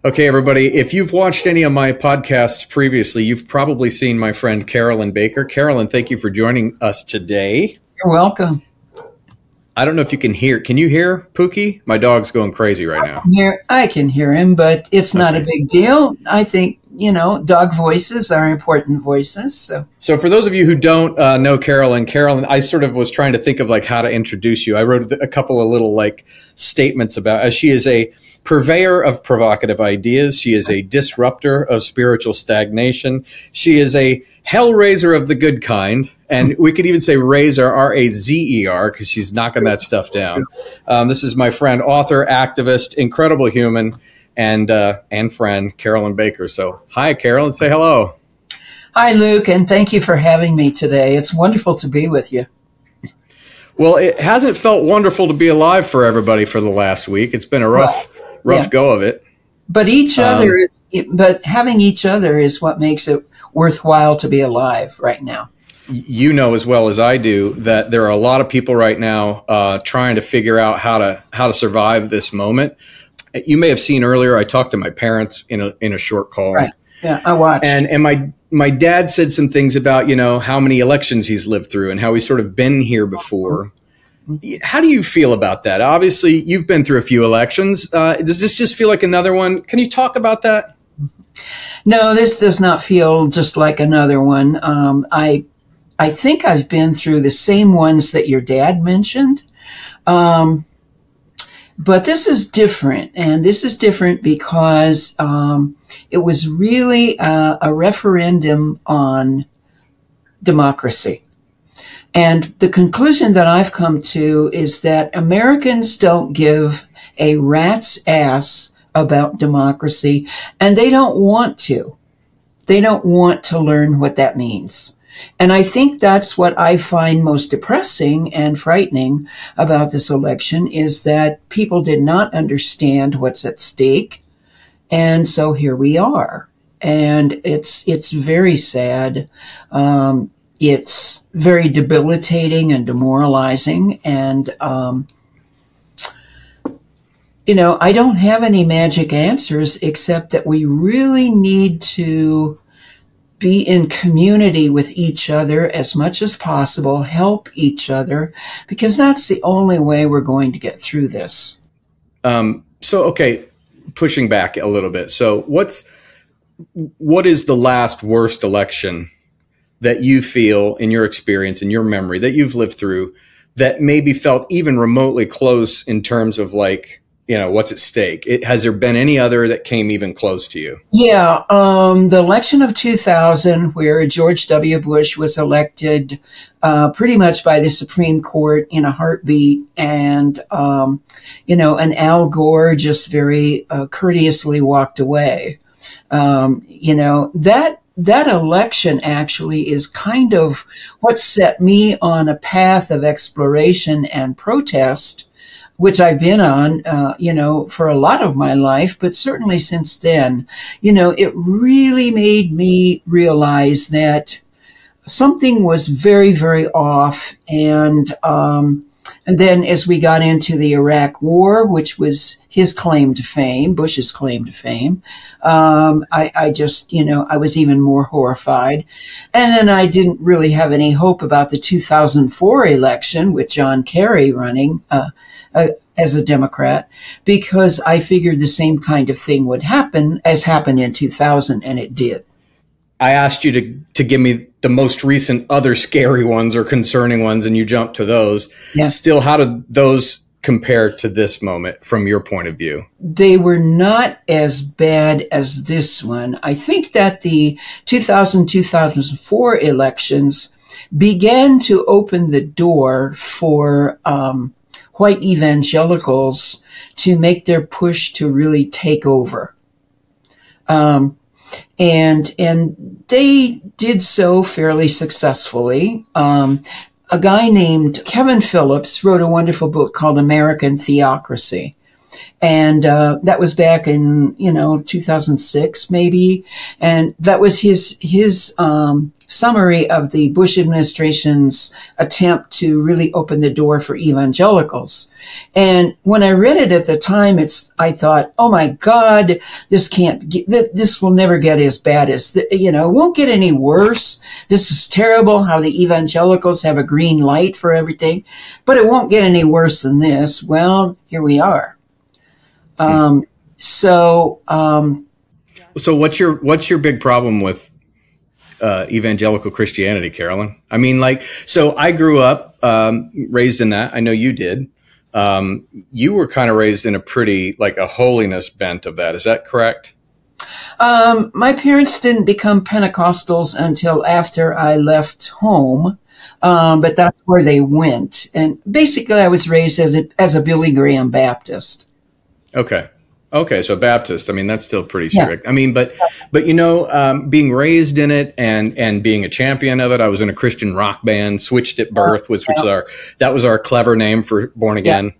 Okay, everybody, if you've watched any of my podcasts previously, you've probably seen my friend Carolyn Baker. Carolyn, thank you for joining us today. You're welcome. I don't know if you can hear. Can you hear Pookie? My dog's going crazy right now. I can hear him, but it's not a big deal. I think, dog voices are important voices. So for those of you who don't know Carolyn, I sort of was trying to think of how to introduce you. I wrote a couple of little statements about she is a purveyor of provocative ideas. She is a disruptor of spiritual stagnation. She is a hellraiser of the good kind. And we could even say razor, R-A-Z-E-R, because she's knocking that stuff down. This is my friend, author, activist, incredible human, and friend, Carolyn Baker. So hi, Carolyn. Say hello. Hi, Luke, and thank you for having me today. It's wonderful to be with you. Well, it hasn't felt wonderful to be alive for everybody for the last week. It's been a rough go of it. But having each other is what makes it worthwhile to be alive right now. You know as well as I do that there are a lot of people right now trying to figure out how to survive this moment. You may have seen earlier, I talked to my parents in a short call. Right. Yeah, I watched. And my dad said some things about, how many elections he's lived through and how he's sort of been here before. How do you feel about that? Obviously, you've been through a few elections. Does this just feel like another one? Can you talk about that? No, this does not feel just like another one. I think I've been through the same ones that your dad mentioned. But this is different. And this is different because it was really a referendum on democracy. And the conclusion that I've come to is that Americans don't give a rat's ass about democracy, and they don't want to. They don't want to learn what that means. And I think that's what I find most depressing and frightening about this election is that people did not understand what's at stake. And so here we are. And it's very sad. It's very debilitating and demoralizing. And, I don't have any magic answers except that we really need to be in community with each other as much as possible, help each other, because that's the only way we're going to get through this. Okay, pushing back a little bit. So what is the last worst election that you feel in your experience, in your memory, that you've lived through that maybe felt even remotely close in terms of what's at stake? Has there been any other that came even close to you? Yeah. The election of 2000, where George W. Bush was elected pretty much by the Supreme Court in a heartbeat. And, and Al Gore just very courteously walked away. That election actually is kind of what set me on a path of exploration and protest, which I've been on, for a lot of my life, but certainly since then, it really made me realize that something was very, very off. And then as we got into the Iraq War, which was his claim to fame, Bush's claim to fame, I just, I was even more horrified. And then I didn't really have any hope about the 2004 election with John Kerry running, as a Democrat, because I figured the same kind of thing would happen as happened in 2000, and it did. I asked you to give me the most recent other scary ones or concerning ones, and you jumped to those. Yeah. Still, how did those compare to this moment from your point of view? They were not as bad as this one. I think that the 2000-2004 elections began to open the door for white evangelicals to make their push to really take over. And they did so fairly successfully. A guy named Kevin Phillips wrote a wonderful book called American Theocracy. And that was back in 2006 maybe, and that was his summary of the Bush administration's attempt to really open the door for evangelicals. And when I read it at the time, I thought, oh my God, this will never get as bad as, it won't get any worse. This is terrible how the evangelicals have a green light for everything, but it won't get any worse than this. Well, here we are. So what's your big problem with evangelical Christianity, Carolyn? I mean, so I grew up raised in that. I know you did. You were kind of raised in a pretty a holiness bent of that. Is that correct? My parents didn't become Pentecostals until after I left home, but that's where they went. And basically, I was raised as a Billy Graham Baptist. Okay. So Baptist, I mean, that's still pretty strict. Yeah. I mean, but being raised in it and being a champion of it, I was in a Christian rock band, Switched at Birth, that was our clever name for Born Again. Yeah.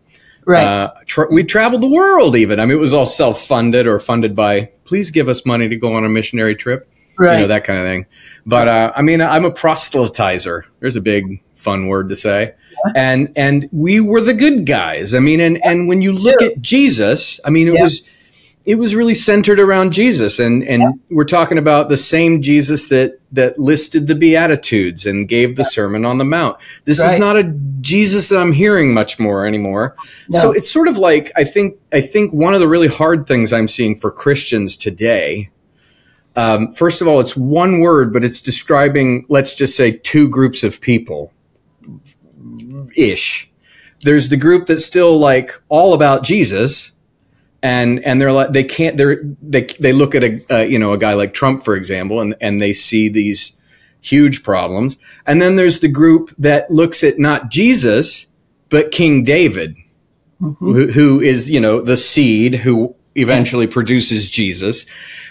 Right. We traveled the world even. I mean, it was all self-funded or funded by, please give us money to go on a missionary trip. Right. That kind of thing. But, I mean, I'm a proselytizer. There's a big fun word to say. And we were the good guys. I mean, and when you look at Jesus, I mean, it was really centered around Jesus. And we're talking about the same Jesus that listed the Beatitudes and gave the Sermon on the Mount. This is not a Jesus that I'm hearing much more anymore. No. So it's sort of like, I think one of the really hard things I'm seeing for Christians today, first of all, it's one word, but it's describing, let's just say, two groups of people. Ish. There's the group that's still all about Jesus, and they're like they look at a guy like Trump, for example, and they see these huge problems. And then there's the group that looks at not Jesus but King David, who is the seed who eventually produces Jesus.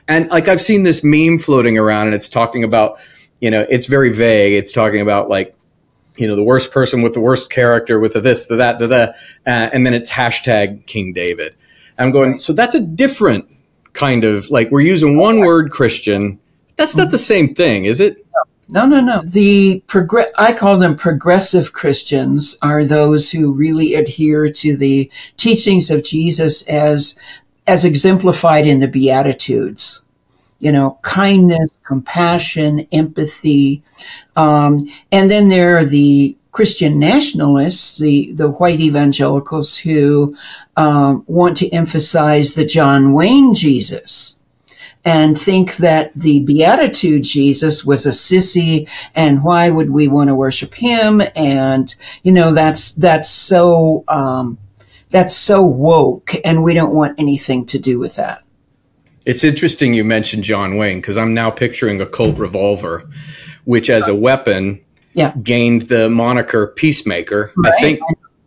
And I've seen this meme floating around, and it's talking about it's very vague. It's talking about the worst person with the worst character with the this, the that, and then it's hashtag King David. And I'm going, so that's a different kind of we're using one word Christian. That's not the same thing, is it? No. I call them progressive Christians are those who really adhere to the teachings of Jesus as exemplified in the Beatitudes. Kindness, compassion, empathy. And then there are the Christian nationalists, the white evangelicals who want to emphasize the John Wayne Jesus and think that the Beatitude Jesus was a sissy, and why would we want to worship him? And, that's so woke, and we don't want anything to do with that. It's interesting you mentioned John Wayne, because I'm now picturing a Colt revolver, which as a weapon gained the moniker Peacemaker. Right. I think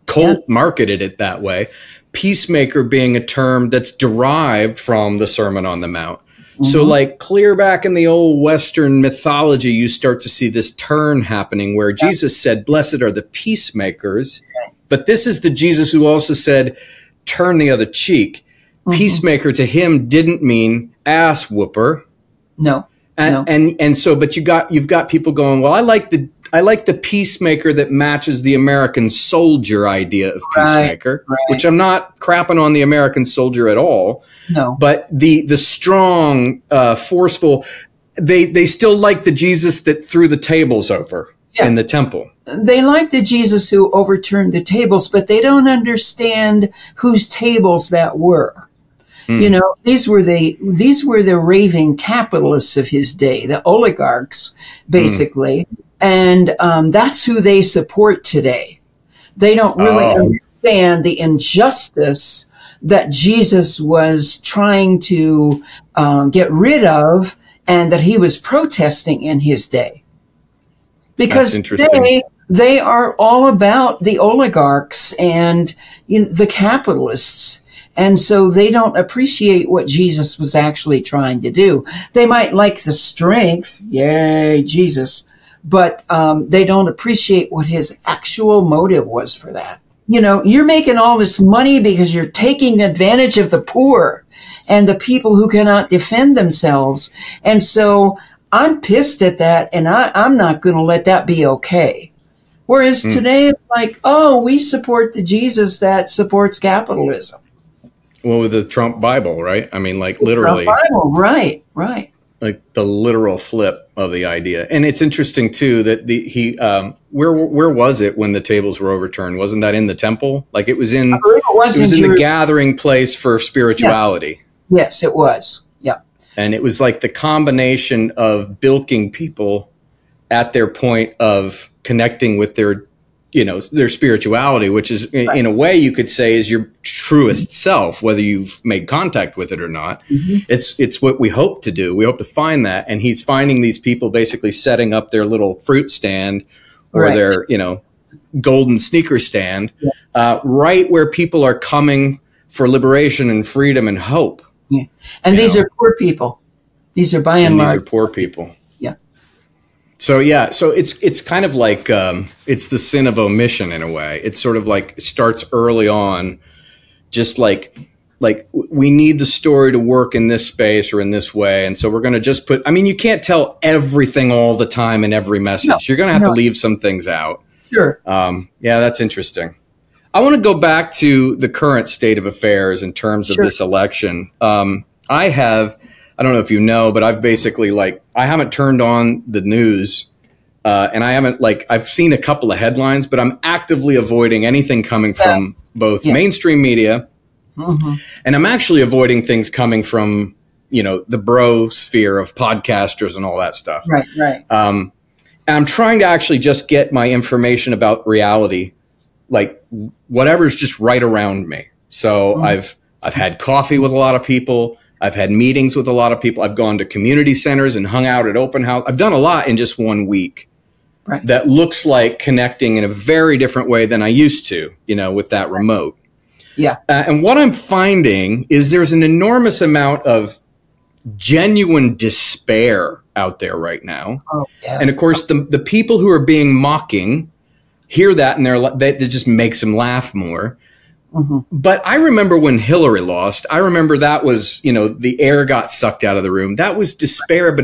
Colt marketed it that way. Peacemaker being a term that's derived from the Sermon on the Mount. So clear back in the old Western mythology, you start to see this turn happening where Jesus said, blessed are the peacemakers. But this is the Jesus who also said, turn the other cheek. Peacemaker to him didn't mean ass whooper. No. And so, but you've got people going, well, I like the peacemaker that matches the American soldier idea of peacemaker, which I'm not crapping on the American soldier at all. No. But the strong, forceful, they still like the Jesus that threw the tables over in the temple. They like the Jesus who overturned the tables, but they don't understand whose tables that were. These were the raving capitalists of his day, the oligarchs, basically. And that's who they support today. They don't really understand the injustice that Jesus was trying to get rid of, and that he was protesting in his day. Because they are all about the oligarchs and the capitalists. And so they don't appreciate what Jesus was actually trying to do. They might like the strength, yay, Jesus, but they don't appreciate what his actual motive was for that. you know, you're making all this money because you're taking advantage of the poor and the people who cannot defend themselves. And so I'm pissed at that, and I'm not going to let that be okay. Whereas today it's like, oh, we support the Jesus that supports capitalism. Well, with the Trump Bible, right? I mean, like literally. Trump Bible, right. Like the literal flip of the idea. And it's interesting too that where was it when the tables were overturned? Wasn't that in the temple? Like it was in the gathering place for spirituality. Yeah. Yes, it was. Yeah. And it was like the combination of bilking people at their point of connecting with their spirituality, which is in a way you could say is your truest self, whether you've made contact with it or not. It's what we hope to do. We hope to find that. And he's finding these people basically setting up their little fruit stand or their, golden sneaker stand, right where people are coming for liberation and freedom and hope. Yeah. And these are poor people. These are by and large. These are poor people. Yeah. So it's kind of like it's the sin of omission in a way. It's sort of like it starts early on, just like we need the story to work in this space or in this way, and so we're going to just put. I mean, you can't tell everything all the time in every message. No, you're going to have to leave some things out. Sure. Yeah, that's interesting. I want to go back to the current state of affairs in terms of this election. I don't know if you know, but I've basically I haven't turned on the news and I haven't I've seen a couple of headlines, but I'm actively avoiding anything coming from both mainstream media and I'm actually avoiding things coming from, the bro sphere of podcasters and all that stuff. Right. And I'm trying to actually just get my information about reality, whatever's just right around me. So I've had coffee with a lot of people. I've had meetings with a lot of people. I've gone to community centers and hung out at open house. I've done a lot in just 1 week that looks like connecting in a very different way than I used to, with that remote. Yeah. And what I'm finding is there's an enormous amount of genuine despair out there right now. Oh, yeah. And of course, the people who are being mocking hear that and that just makes them laugh more. But I remember when Hillary lost, I remember that was, the air got sucked out of the room. That was despair,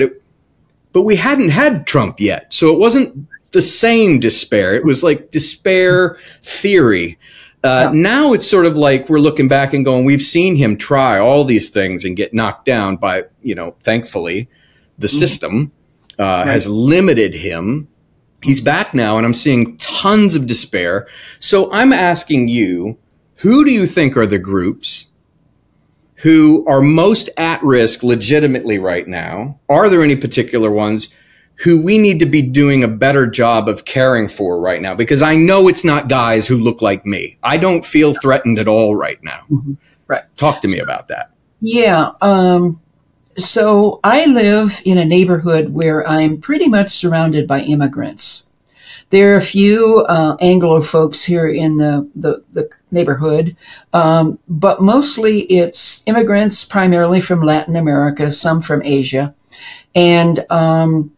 but we hadn't had Trump yet. So it wasn't the same despair. It was like despair theory. Now it's sort of like we're looking back and going, we've seen him try all these things and get knocked down by, thankfully, the system has limited him. He's back now, and I'm seeing tons of despair. So I'm asking you, who do you think are the groups who are most at risk legitimately right now? Are there any particular ones who we need to be doing a better job of caring for right now? Because I know it's not guys who look like me. I don't feel threatened at all right now. Right. Talk to me about that. Yeah. So I live in a neighborhood where I'm pretty much surrounded by immigrants. There are a few Anglo folks here in the neighborhood, but mostly it's immigrants primarily from Latin America, some from Asia. And, I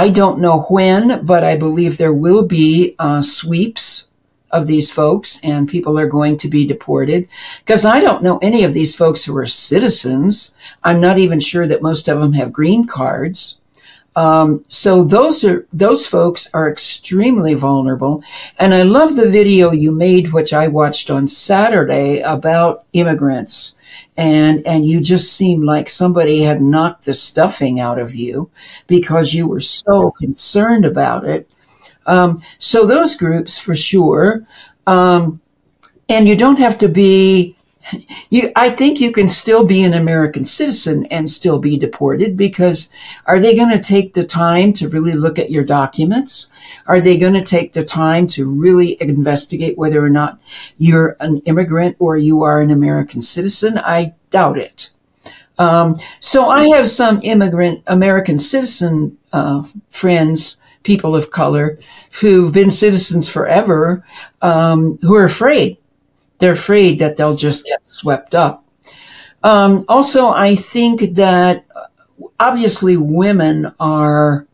don't know when, but I believe there will be sweeps of these folks and people are going to be deported because I don't know any of these folks who are citizens. I'm not even sure that most of them have green cards. So those folks are extremely vulnerable. And I love the video you made, which I watched on Saturday about immigrants. And you just seemed like somebody had knocked the stuffing out of you because you were so concerned about it. So those groups for sure. And you don't have to be, I think you can still be an American citizen and still be deported because are they going to take the time to really look at your documents? Are they going to take the time to really investigate whether or not you're an immigrant or you are an American citizen? I doubt it. So I have some American citizen friends, people of color, who've been citizens forever, who are afraid. They're afraid that they'll just get swept up. Also, I think that obviously women are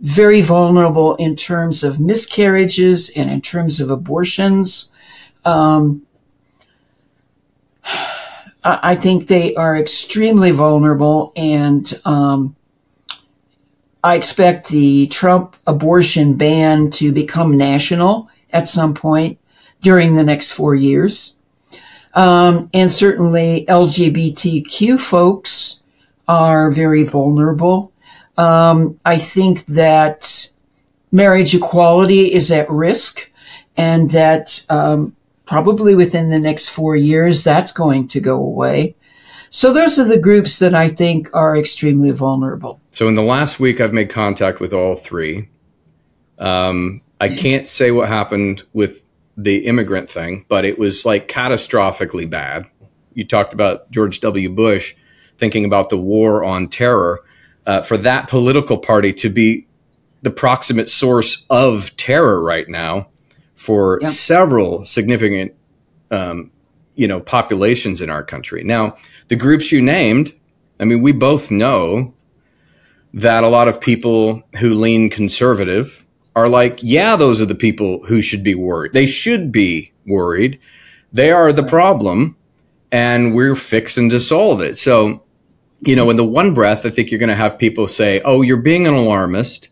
very vulnerable in terms of miscarriages and in terms of abortions. I think they are extremely vulnerable, and I expect the Trump abortion ban to become national at some point during the next 4 years. And certainly LGBTQ folks are very vulnerable. I think that marriage equality is at risk, and that probably within the next 4 years, that's going to go away. So those are the groups that I think are extremely vulnerable. So in the last week, I've made contact with all three. I can't say what happened with the immigrant thing, but it was like catastrophically bad. You talked about George W. Bush thinking about the war on terror. For that political party to be the proximate source of terror right now for several significant, populations in our country. Now, the groups you named, I mean, we both know that a lot of people who lean conservative are like, yeah, those are the people who should be worried. They should be worried. They are the problem, and we're fixing to solve it. So, in the one breath, I think you're going to have people say, oh, you're being an alarmist.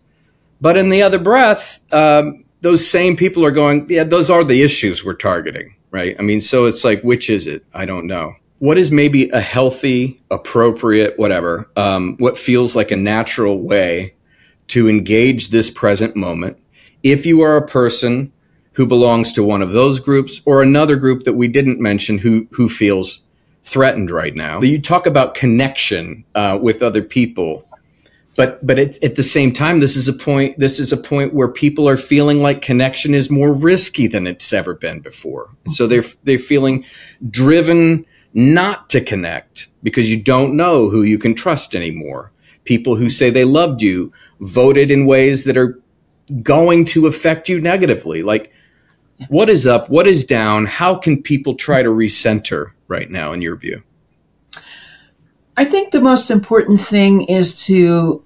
But in the other breath, those same people are going, yeah, those are the issues we're targeting, right? I mean, so it's like, which is it? I don't know. What is maybe a healthy, appropriate, whatever, what feels like a natural way to engage this present moment if you are a person who belongs to one of those groups or another group that we didn't mention who feels threatened right now? You talk about connection with other people. But at the same time, this is a point where people are feeling like connection is more risky than it's ever been before. So they're feeling driven not to connect because you don't know who you can trust anymore. People who say they loved you voted in ways that are going to affect you negatively. Like, what is up? What is down? How can people try to recenter right now, in your view? I think the most important thing is to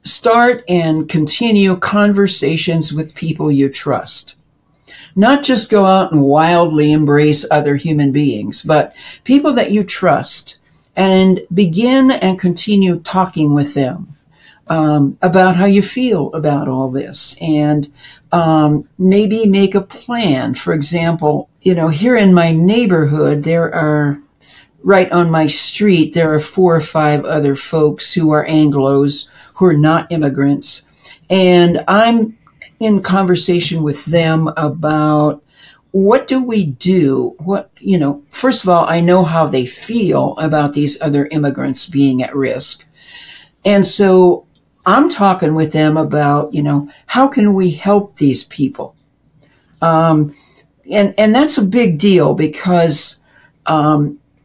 start and continue conversations with people you trust. Not just go out and wildly embrace other human beings, but people that you trust, and begin and continue talking with them about how you feel about all this, and maybe make a plan. For example, here in my neighborhood, right on my street, there are 4 or 5 other folks who are Anglos, who are not immigrants. And I'm in conversation with them about what do we do? First of all, I know how they feel about these other immigrants being at risk. And so I'm talking with them about, how can we help these people? And that's a big deal because,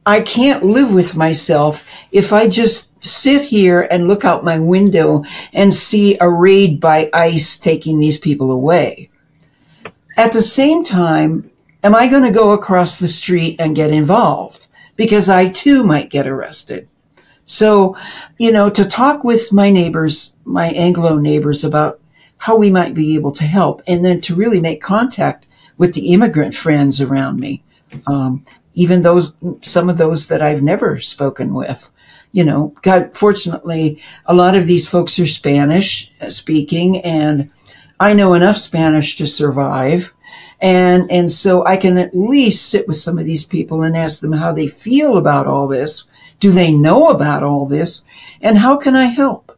I can't live with myself if I just sit here and look out my window and see a raid by ICE taking these people away. At the same time, am I going to go across the street and get involved? Because I too might get arrested. So, to talk with my neighbors, my Anglo neighbors, about how we might be able to help, and then to really make contact with the immigrant friends around me. Even some of those that I've never spoken with, fortunately, a lot of these folks are Spanish speaking, and I know enough Spanish to survive. And so I can at least sit with some of these people and ask them how they feel about all this. Do they know about all this? And how can I help?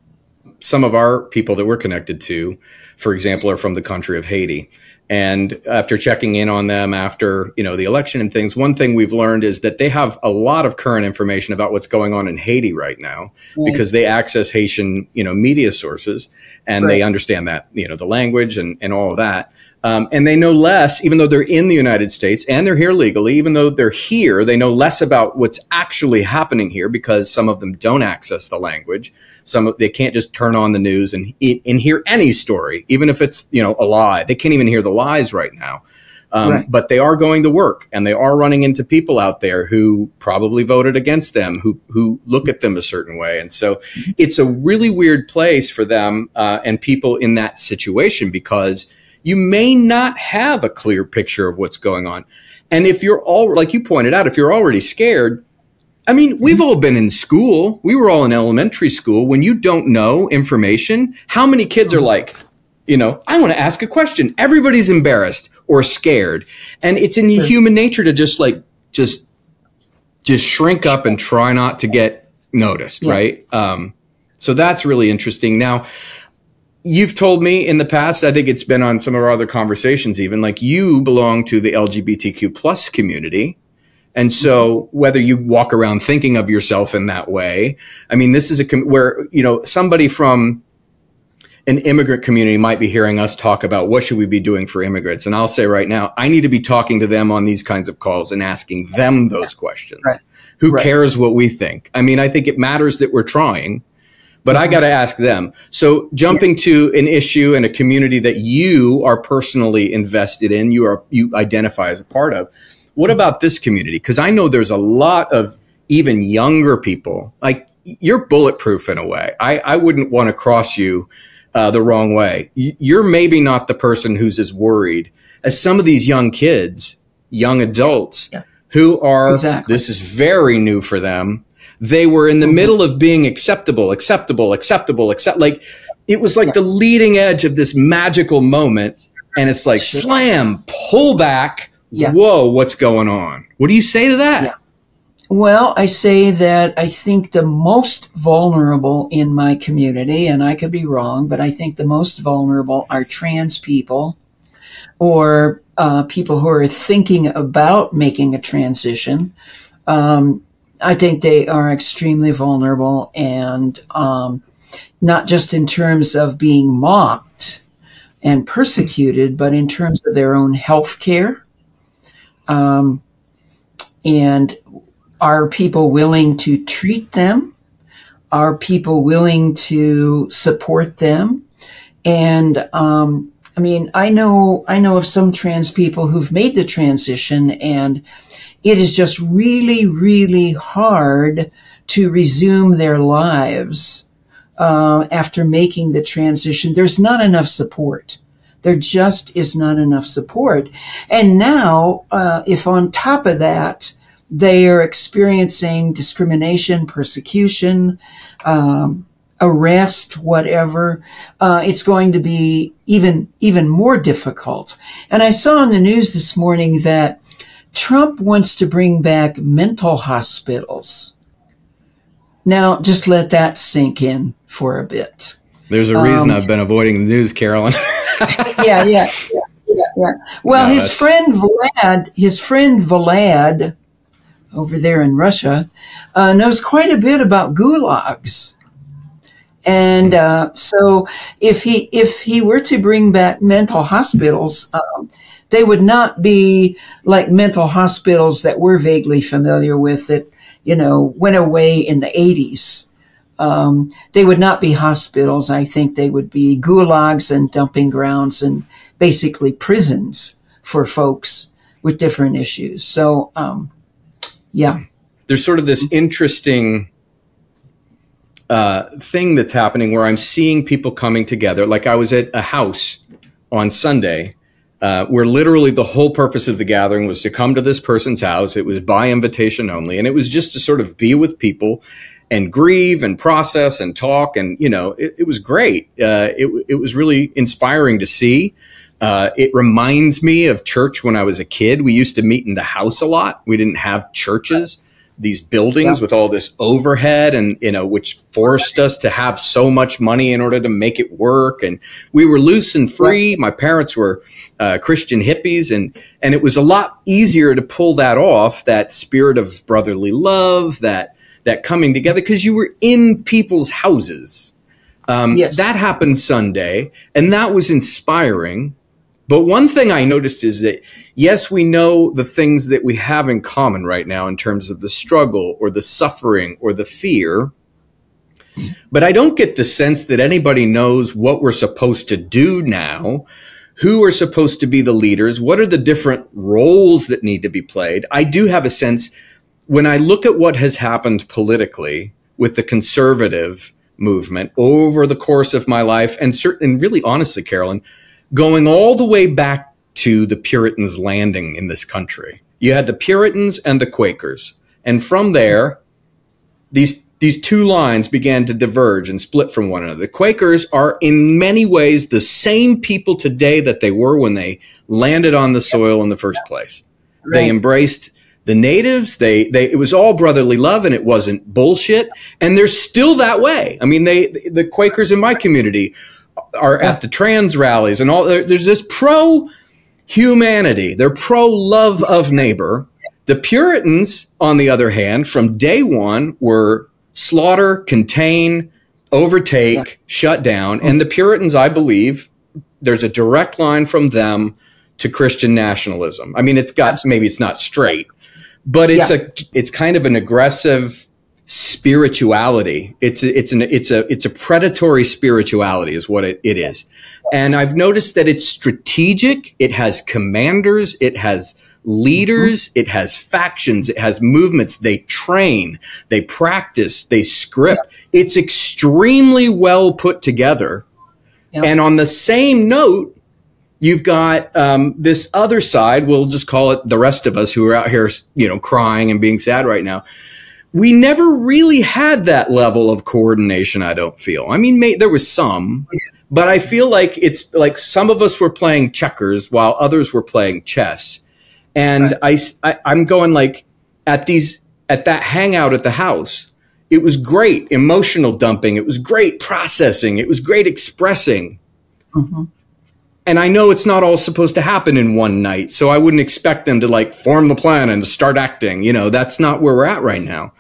Some of our people that we're connected to, for example, are from the country of Haiti. And after checking in on them after, the election and things, one thing we've learned is that they have a lot of current information about what's going on in Haiti right now, because they access Haitian, media sources, and they understand that, the language and all of that. And they know less, even though they're in the United States and they're here legally, even though they're here, they know less about what's actually happening here because some of them don't access the language. They can't just turn on the news and hear any story, even if it's, a lie. They can't even hear the lies right now. Right. But they are going to work, and they are running into people out there who probably voted against them, who look at them a certain way. And so it's a really weird place for them and people in that situation, because you may not have a clear picture of what's going on. And if you're all, like you pointed out, if you're already scared, I mean, we've all been in school. We were all in elementary school. When you don't know information, how many kids are like, you know, I want to ask a question. Everybody's embarrassed or scared. And it's in human nature to just shrink up and try not to get noticed, right? So that's really interesting. Now, you've told me in the past, I think it's been on some of our other conversations even, like you belong to the LGBTQ plus community. And so whether you walk around thinking of yourself in that way, I mean, this is where, you know, somebody from an immigrant community might be hearing us talk about what should we be doing for immigrants. And I'll say right now, I need to be talking to them on these kinds of calls and asking them those questions. Right. Who cares what we think? I mean, I think it matters that we're trying, but I got to ask them. So jumping to an issue and a community that you are personally invested in, you identify as a part of. What about this community? Because I know there's a lot of even younger people. Like, you're bulletproof in a way. I wouldn't want to cross you the wrong way. You're maybe not the person who's as worried as some of these young kids, young adults who are, this is very new for them. They were in the middle of being acceptable. Like, it was like the leading edge of this magical moment. And it's like, slam, pull back. Whoa, what's going on? What do you say to that? Well, I say that I think the most vulnerable in my community, and I could be wrong, but I think the most vulnerable are trans people, or people who are thinking about making a transition. I think they are extremely vulnerable, and not just in terms of being mocked and persecuted, but in terms of their own health care. And are people willing to treat them? Are people willing to support them? And I mean, I know of some trans people who've made the transition, and it is just really, really hard to resume their lives after making the transition. There's not enough support. There just is not enough support. And now, if on top of that, they are experiencing discrimination, persecution, arrest, whatever, it's going to be even more difficult. And I saw on the news this morning that Trump wants to bring back mental hospitals. Now, just let that sink in for a bit. There's a reason I've been avoiding the news, Carolyn. Yeah. Well, no, his friend Vlad over there in Russia knows quite a bit about gulags. And so if he were to bring back mental hospitals, they would not be like mental hospitals that we're vaguely familiar with that, you know, went away in the 80s. They would not be hospitals. I think they would be gulags and dumping grounds and basically prisons for folks with different issues. So, There's sort of this interesting thing that's happening where I'm seeing people coming together. Like, I was at a house on Sunday where literally the whole purpose of the gathering was to come to this person's house. It was by invitation only. And it was just to sort of be with people and grieve and process and talk. And, you know, it was great. It was really inspiring to see. It reminds me of church when I was a kid. We used to meet in the house a lot. We didn't have churches, these buildings with all this overhead, and, you know, which forced us to have so much money in order to make it work. And we were loose and free. My parents were Christian hippies, and it was a lot easier to pull that off, that spirit of brotherly love, that coming together, because you were in people's houses. That happened Sunday, and that was inspiring. But one thing I noticed is that, yes, we know the things that we have in common right now in terms of the struggle or the suffering or the fear, but I don't get the sense that anybody knows what we're supposed to do now who are supposed to be the leaders, what are the different roles that need to be played. I do have a sense when I look at what has happened politically with the conservative movement over the course of my life, and really honestly, Carolyn, going all the way back to the Puritans landing in this country. You had the Puritans and the Quakers. And from there, these two lines began to diverge and split from one another. The Quakers are in many ways the same people today that they were when they landed on the soil in the first place. Right. They embraced the natives. It was all brotherly love, and it wasn't bullshit. And they're still that way. I mean, the Quakers in my community are at the trans rallies and all. There's this pro-humanity. They're pro-love of neighbor. The Puritans, on the other hand, from day one were slaughter, contain, overtake, shut down. And the Puritans, I believe, there's a direct line from them to Christian nationalism. I mean, maybe it's not straight, but it's kind of an aggressive spirituality. It's a predatory spirituality is what it is. And I've noticed that it's strategic. It has commanders. It has leaders. It has factions. It has movements. They train, they practice, they script. It's extremely well put together. And on the same note, you've got this other side, we'll just call it the rest of us who are out here, crying and being sad right now. We never really had that level of coordination, I don't feel. I mean, there was some, but I feel like it's like some of us were playing checkers while others were playing chess. And I'm going like at that hangout at the house, it was great emotional dumping. It was great processing. It was great expressing. Mm-hmm. And I know it's not all supposed to happen in one night. So I wouldn't expect them to like form the plan and start acting. That's not where we're at right now.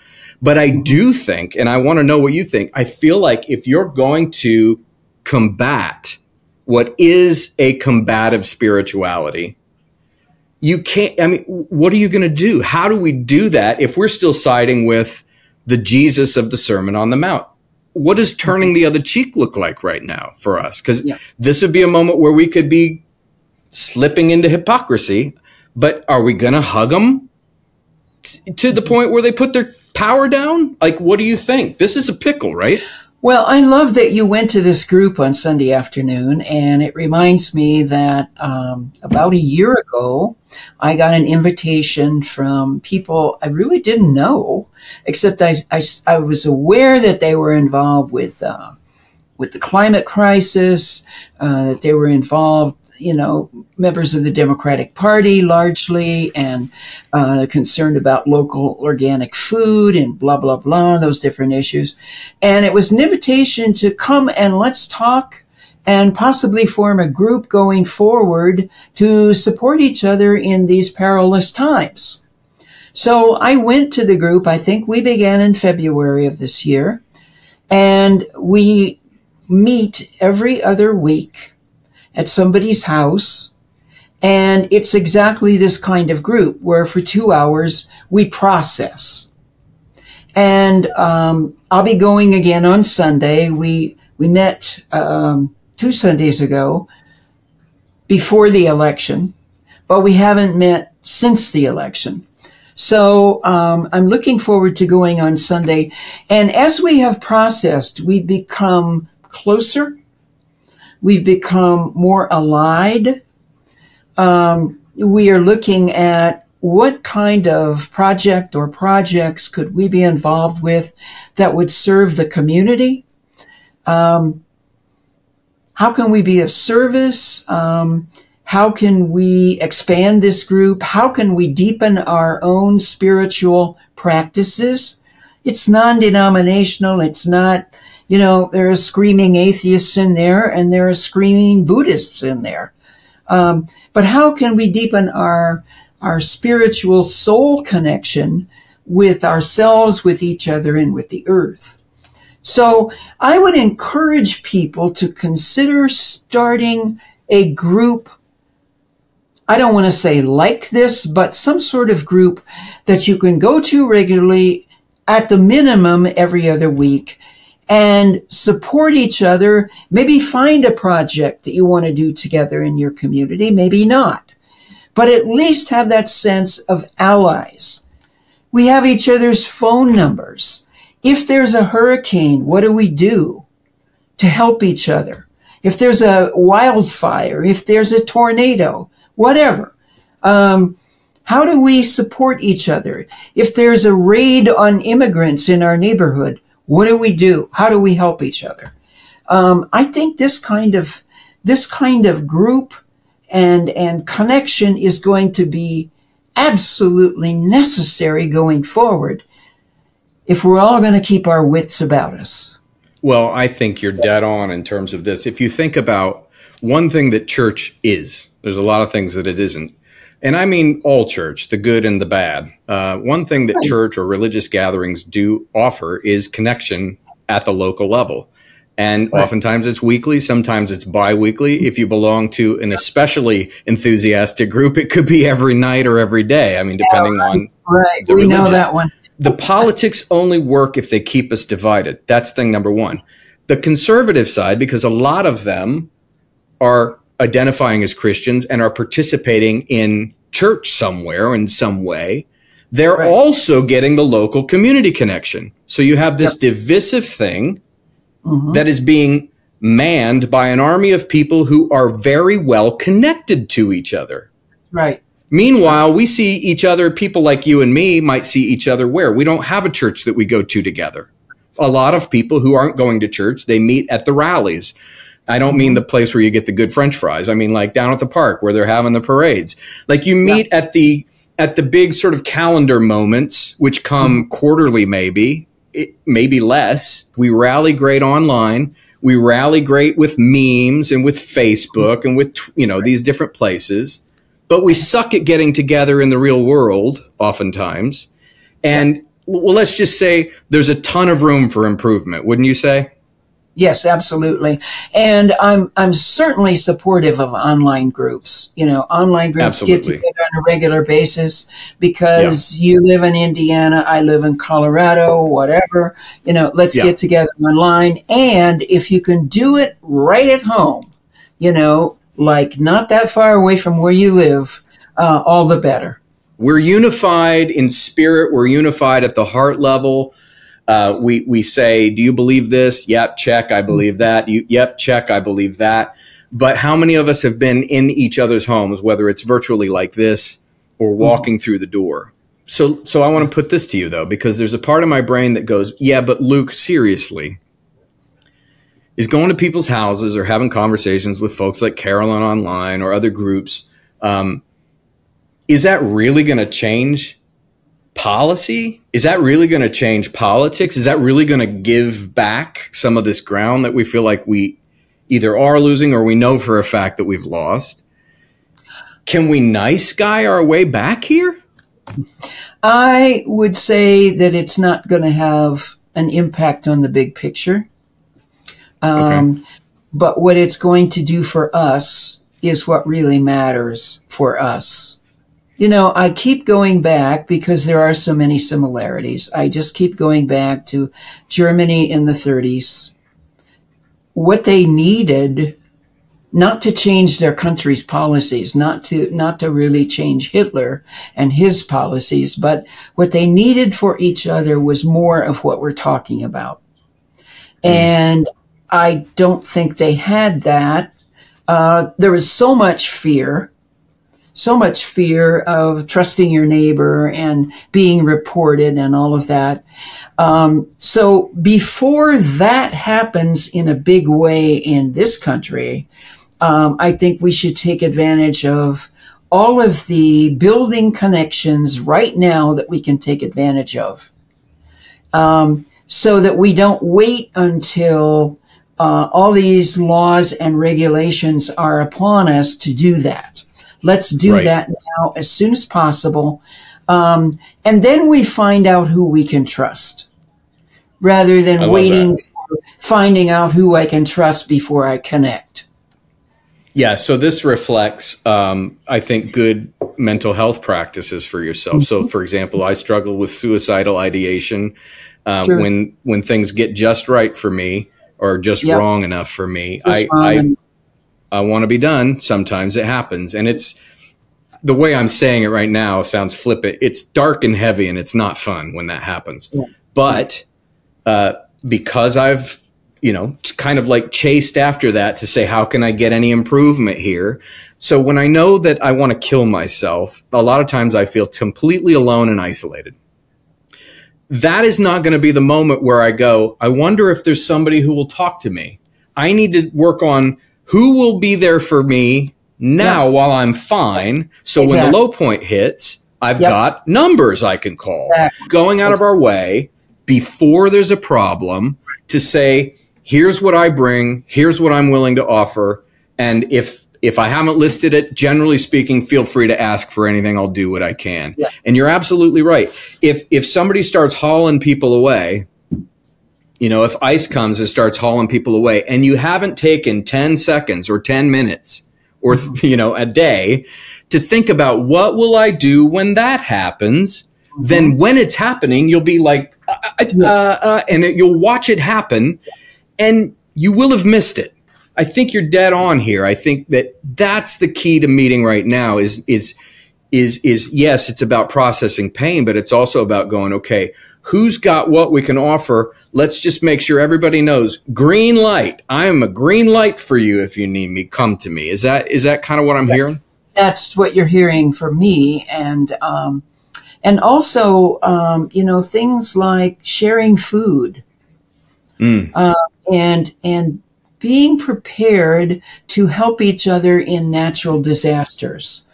But I do think, and I want to know what you think, I feel like if you're going to combat what is a combative spirituality, you can't, what are you going to do? How do we do that if we're still siding with the Jesus of the Sermon on the Mount? What does turning the other cheek look like right now for us? Because this would be a moment where we could be slipping into hypocrisy, but are we going to hug them to the point where they put their power down? Like, what do you think? This is a pickle, right? Well, I love that you went to this group on Sunday afternoon, and it reminds me that about a year ago, I got an invitation from people I really didn't know, except I was aware that they were involved with the climate crisis, that they were involved, members of the Democratic Party largely, and concerned about local organic food and blah, blah, blah, those different issues. And it was an invitation to come and let's talk and possibly form a group going forward to support each other in these perilous times. So I went to the group. I think we began in February of this year, and we meet every other week at somebody's house. And it's exactly this kind of group where for 2 hours we process. And I'll be going again on Sunday. We met 2 Sundays ago before the election, but we haven't met since the election. So I'm looking forward to going on Sunday. And as we have processed, we've become closer. We've become more allied. We are looking at what kind of project or projects could we be involved with that would serve the community? How can we be of service? How can we expand this group? How can we deepen our own spiritual practices? It's non-denominational. It's not, there are screaming atheists in there and there are screaming Buddhists in there. But how can we deepen our spiritual soul connection with ourselves, with each other, and with the earth? So I would encourage people to consider starting a group. I don't want to say like this, but some sort of group that you can go to regularly, at the minimum every other week, and support each other. Maybe find a project that you want to do together in your community, maybe not, but at least have that sense of allies. We have each other's phone numbers. If there's a hurricane, what do we do to help each other? If there's a wildfire, if there's a tornado, whatever, how do we support each other? If there's a raid on immigrants in our neighborhood, what do we do? How do we help each other? I think this kind of group and connection is going to be absolutely necessary going forward if we're all going to keep our wits about us. Well, I think you're dead on in terms of this. If you think about one thing that church is, there's a lot of things that it isn't. And I mean all church, the good and the bad. One thing that church or religious gatherings do offer is connection at the local level. And oftentimes it's weekly, sometimes it's bi-weekly. If you belong to an especially enthusiastic group, it could be every night or every day. I mean, depending on the religion. Know that one. The politics only work if they keep us divided. That's thing number one. The conservative side, because a lot of them are identifying as Christians and are participating in church somewhere in some way, they're also getting the local community connection. So you have this divisive thing that is being manned by an army of people who are very well connected to each other. Right. Meanwhile, we see each other, people like you and me might see each other where? We don't have a church that we go to together. A lot of people who aren't going to church, they meet at the rallies. I don't mean the place where you get the good French fries. I mean like down at the park where they're having the parades. Like you meet at the big sort of calendar moments, which come quarterly maybe less. We rally great online. We rally great with memes and with Facebook and with, these different places. But we suck at getting together in the real world oftentimes. And well, let's just say there's a ton of room for improvement, wouldn't you say? Yes, absolutely. And I'm certainly supportive of online groups. Online groups get together on a regular basis because you live in Indiana, I live in Colorado, whatever. Let's get together online. And if you can do it right at home, like not that far away from where you live, all the better. We're unified in spirit. We're unified at the heart level. We say, do you believe this? Yep, check, I believe that. Yep, check, I believe that. But how many of us have been in each other's homes, whether it's virtually like this or walking through the door? So I want to put this to you, though, because there's a part of my brain that goes, yeah, but Luke, seriously, is going to people's houses or having conversations with folks like Carolyn online or other groups, is that really going to change policy? Is that really going to change politics? Is that really going to give back some of this ground that we feel like we either are losing or we know for a fact that we've lost? Can we nice guy our way back here? I would say that it's not going to have an impact on the big picture. But what it's going to do for us is what really matters for us. I keep going back because there are so many similarities. I just keep going back to Germany in the 30s. What they needed, not to change their country's policies, not to really change Hitler and his policies, but what they needed for each other was more of what we're talking about. And I don't think they had that. There was so much fear of trusting your neighbor and being reported and all of that. So before that happens in a big way in this country, I think we should take advantage of all of the building connections right now that we can take advantage of, so that we don't wait until all these laws and regulations are upon us to do that. Let's do that now as soon as possible. And then we find out who we can trust rather than waiting for finding out who I can trust before I connect. Yeah. So this reflects, I think, good mental health practices for yourself. So, for example, I struggle with suicidal ideation. Sure. When things get just right for me or just wrong enough for me, I want to be done. Sometimes it happens. And it's the way I'm saying it right now sounds flippant. It's dark and heavy and it's not fun when that happens. Yeah. But because I've, kind of like chased after that to say, how can I get any improvement here? So when I know that I want to kill myself, a lot of times I feel completely alone and isolated. That is not going to be the moment where I go, I wonder if there's somebody who will talk to me. I need to work on who will be there for me now while I'm fine. So when the low point hits, I've got numbers I can call. Going out of our way before there's a problem to say, here's what I bring, here's what I'm willing to offer. And if I haven't listed it, generally speaking, feel free to ask for anything. I'll do what I can. Yeah. And you're absolutely right. If somebody starts hauling people away, if ICE comes and starts hauling people away and you haven't taken 10 seconds or 10 minutes or, a day to think about what will I do when that happens, then when it's happening, you'll be like, and you'll watch it happen and you will have missed it. I think you're dead on here. I think that's the key to meeting right now is yes, it's about processing pain, but it's also about going, okay, who's got what we can offer? Let's just make sure everybody knows green light. I am a green light for you. If you need me, come to me. Is that kind of what I'm hearing? That's what you're hearing from me. And also, things like sharing food, and being prepared to help each other in natural disasters.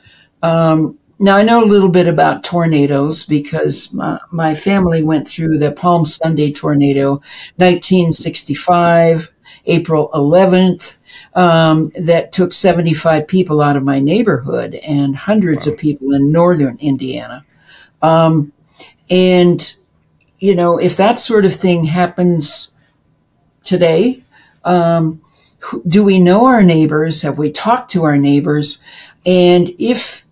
Now, I know a little bit about tornadoes because my family went through the Palm Sunday tornado, 1965, April 11th, that took 75 people out of my neighborhood and hundreds of people in northern Indiana. And, if that sort of thing happens today, do we know our neighbors? Have we talked to our neighbors? And if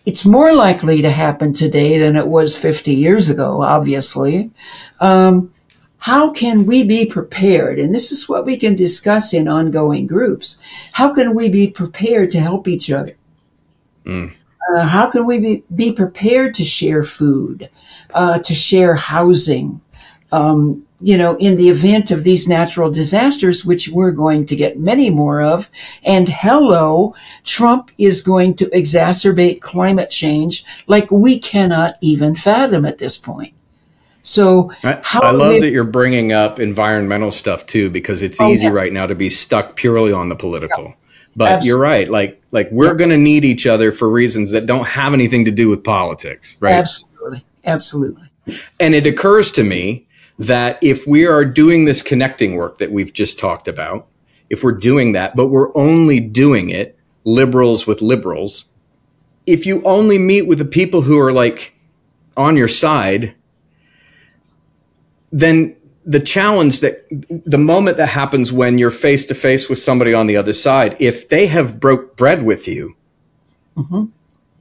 it's more likely to happen today than it was 50 years ago, obviously, how can we be prepared? And this is what we can discuss in ongoing groups. How can we be prepared to help each other? How can we be prepared to share food, to share housing, in the event of these natural disasters, which we're going to get many more of. And hello, Trump is going to exacerbate climate change like we cannot even fathom at this point. So I love that you're bringing up environmental stuff too, because it's easy right now to be stuck purely on the political. Yeah. But absolutely. You're right. Like we're going to need each other for reasons that don't have anything to do with politics, right? Absolutely. Absolutely. And it occurs to me that if we are doing this connecting work that we've just talked about, if we're doing that, but we're only doing it liberals with liberals, if you only meet with the people who are like on your side, then the challenge that the moment that happens when you're face to face with somebody on the other side, if they have broke bread with you,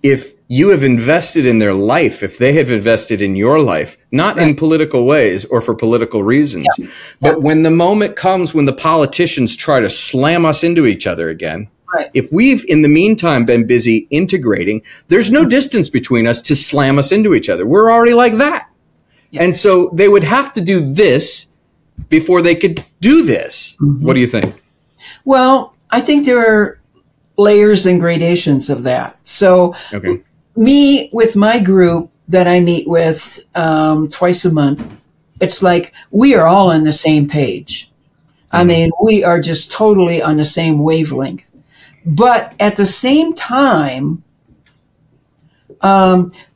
if you have invested in their life, if they have invested in your life, not in political ways or for political reasons, but when the moment comes when the politicians try to slam us into each other again, if we've in the meantime been busy integrating, there's no distance between us to slam us into each other. We're already like that. And so they would have to do this before they could do this. What do you think? Well, I think there are layers and gradations of that. So me with my group that I meet with twice a month, it's like we are all on the same page. I mean, we are just totally on the same wavelength. But at the same time,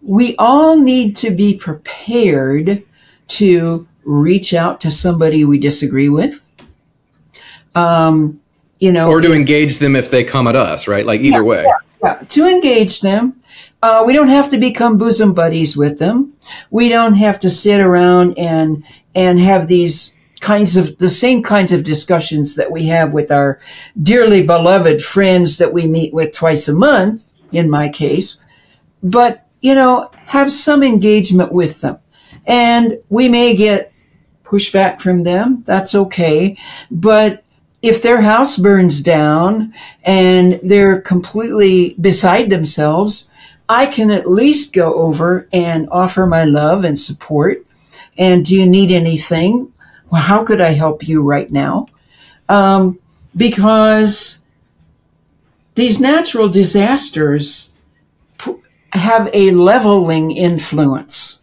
we all need to be prepared to reach out to somebody we disagree with. Or to engage them if they come at us, right? Like either way. To engage them. We don't have to become bosom buddies with them. We don't have to sit around and have these the same kinds of discussions that we have with our dearly beloved friends that we meet with twice a month, in my case. But, have some engagement with them. And we may get pushback from them. That's okay. But if their house burns down and they're completely beside themselves, I can at least go over and offer my love and support. And do you need anything? Well, how could I help you right now? Because these natural disasters have a leveling influence.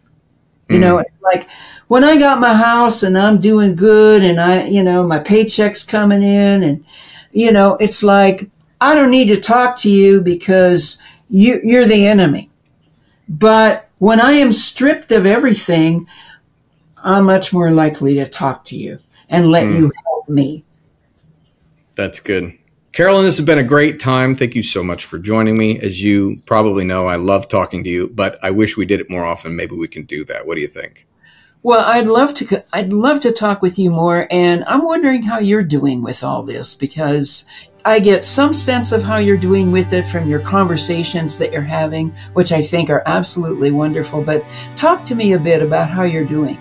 You know, it's like when I got my house and I'm doing good and my paycheck's coming in and, it's like, I don't need to talk to you because you're the enemy. But when I am stripped of everything, I'm much more likely to talk to you and let you help me. That's good. Carolyn, this has been a great time. Thank you so much for joining me. As you probably know, I love talking to you, but I wish we did it more often. Maybe we can do that. What do you think? Well, I'd love to talk with you more. And I'm wondering how you're doing with all this, because I get some sense of how you're doing with it from your conversations that you're having, which I think are absolutely wonderful. But talk to me a bit about how you're doing.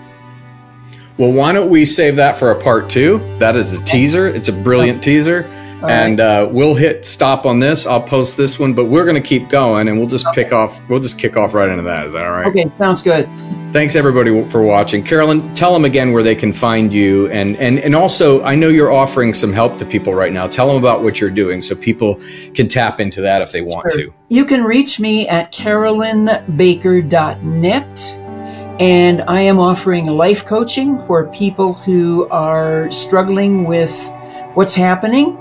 Well, why don't we save that for a part 2? That is a teaser. It's a brilliant teaser. And we'll hit stop on this. I'll post this one, but we're going to keep going, and we'll just kick off right into that. Is that all right? Okay, sounds good. Thanks everybody for watching. Carolyn, tell them again where they can find you, and also I know you're offering some help to people right now. Tell them about what you're doing so people can tap into that if they want to. You can reach me at carolynbaker.net. And I am offering life coaching for people who are struggling with what's happening.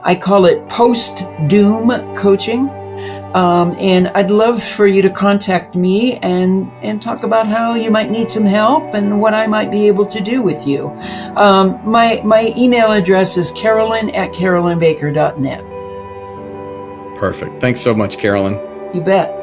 I call it post-doom coaching. And I'd love for you to contact me and talk about how you might need some help and what I might be able to do with you. My email address is carolyn@carolynbaker.net. Perfect. Thanks so much, Carolyn. You bet.